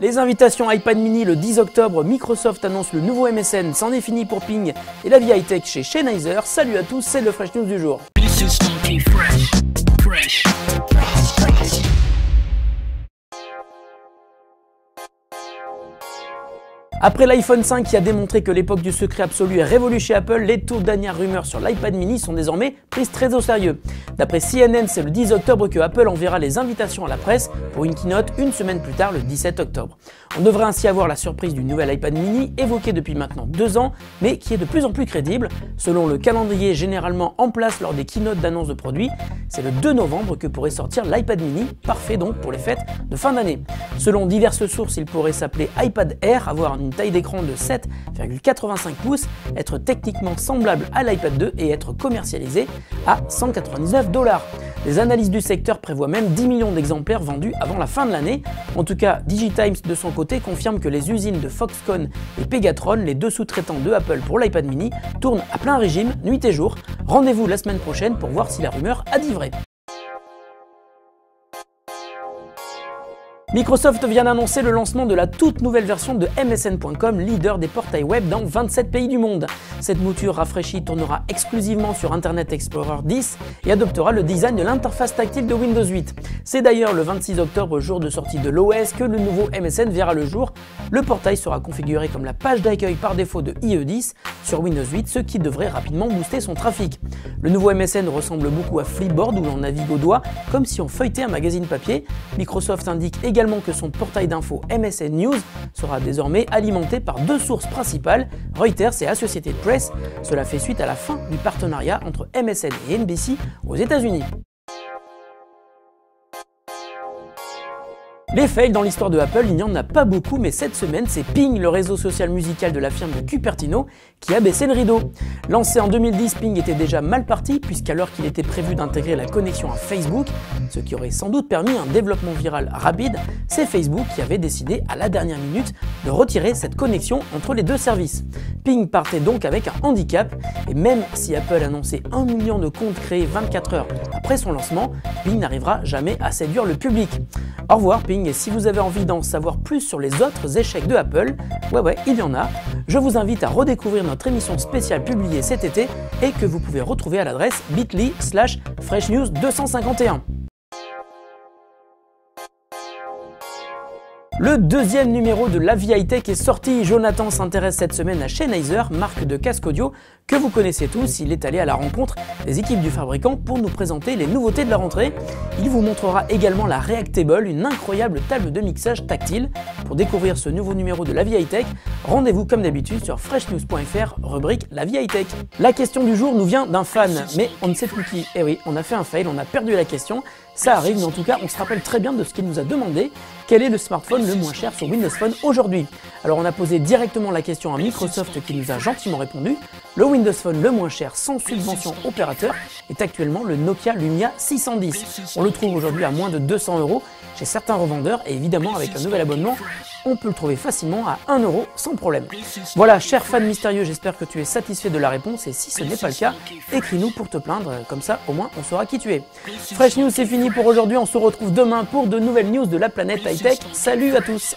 Les invitations iPad mini le 10 octobre, Microsoft annonce le nouveau MSN, c'en est fini pour Ping et la vie high-tech chez Sennheiser. Salut à tous, c'est le Fresh News du jour. Après l'iPhone 5 qui a démontré que l'époque du secret absolu est révolue chez Apple, les toutes dernières rumeurs sur l'iPad mini sont désormais prises très au sérieux. D'après CNN, c'est le 10 octobre que Apple enverra les invitations à la presse pour une keynote une semaine plus tard, le 17 octobre. On devrait ainsi avoir la surprise du nouvel iPad mini, évoqué depuis maintenant 2 ans, mais qui est de plus en plus crédible. Selon le calendrier généralement en place lors des keynotes d'annonce de produits, c'est le 2 novembre que pourrait sortir l'iPad mini, parfait donc pour les fêtes de fin d'année. Selon diverses sources, il pourrait s'appeler iPad Air, avoir une taille d'écran de 7,85 pouces, être techniquement semblable à l'iPad 2 et être commercialisé à 199 $. Les analystes du secteur prévoient même 10 millions d'exemplaires vendus avant la fin de l'année. En tout cas, DigiTimes de son côté confirme que les usines de Foxconn et Pegatron, les deux sous-traitants de Apple pour l'iPad mini, tournent à plein régime, nuit et jour. Rendez-vous la semaine prochaine pour voir si la rumeur a dit vrai. Microsoft vient d'annoncer le lancement de la toute nouvelle version de MSN.com, leader des portails web dans 27 pays du monde. Cette mouture rafraîchie tournera exclusivement sur Internet Explorer 10 et adoptera le design de l'interface tactile de Windows 8. C'est d'ailleurs le 26 octobre, jour de sortie de l'OS, que le nouveau MSN verra le jour. Le portail sera configuré comme la page d'accueil par défaut de IE10 sur Windows 8, ce qui devrait rapidement booster son trafic. Le nouveau MSN ressemble beaucoup à Flipboard où l'on navigue au doigt, comme si on feuilletait un magazine papier. Microsoft indique également que son portail d'info MSN News sera désormais alimenté par 2 sources principales, Reuters et Associated Press. Cela fait suite à la fin du partenariat entre MSN et NBC aux États-Unis. Les fails dans l'histoire de Apple, il n'y en a pas beaucoup, mais cette semaine, c'est Ping, le réseau social musical de la firme de Cupertino, qui a baissé le rideau. Lancé en 2010, Ping était déjà mal parti, puisqu'alors qu'il était prévu d'intégrer la connexion à Facebook, ce qui aurait sans doute permis un développement viral rapide, c'est Facebook qui avait décidé à la dernière minute de retirer cette connexion entre les deux services. Ping partait donc avec un handicap, et même si Apple annonçait 1 million de comptes créés 24 heures après son lancement, Ping n'arrivera jamais à séduire le public. Au revoir Ping, et si vous avez envie d'en savoir plus sur les autres échecs de Apple, ouais, il y en a, je vous invite à redécouvrir notre émission spéciale publiée cet été et que vous pouvez retrouver à l'adresse bit.ly/freshnews251. Le deuxième numéro de La Vie High-Tech est sorti. Jonathan s'intéresse cette semaine à Sennheiser, marque de casque audio que vous connaissez tous. Il est allé à la rencontre des équipes du fabricant pour nous présenter les nouveautés de la rentrée. Il vous montrera également la Reactable, une incroyable table de mixage tactile. Pour découvrir ce nouveau numéro de La Vie High-Tech, rendez-vous comme d'habitude sur freshnews.fr, rubrique La Vie High-Tech. La question du jour nous vient d'un fan, mais on ne sait plus qui. Eh oui, on a fait un fail, on a perdu la question. Ça arrive, mais en tout cas, on se rappelle très bien de ce qu'il nous a demandé. Quel est le smartphone le moins cher sur Windows Phone aujourd'hui? Alors on a posé directement la question à Microsoft qui nous a gentiment répondu. Le Windows Phone le moins cher sans subvention opérateur est actuellement le Nokia Lumia 610. On le trouve aujourd'hui à moins de 200 € chez certains revendeurs et évidemment avec un nouvel abonnement, on peut le trouver facilement à 1 € sans problème. Voilà, cher fan mystérieux, j'espère que tu es satisfait de la réponse et si ce n'est pas le cas, écris-nous pour te plaindre, comme ça au moins on saura qui tu es. Fresh News c'est fini pour aujourd'hui, on se retrouve demain pour de nouvelles news de la planète high-tech. Salut à tous!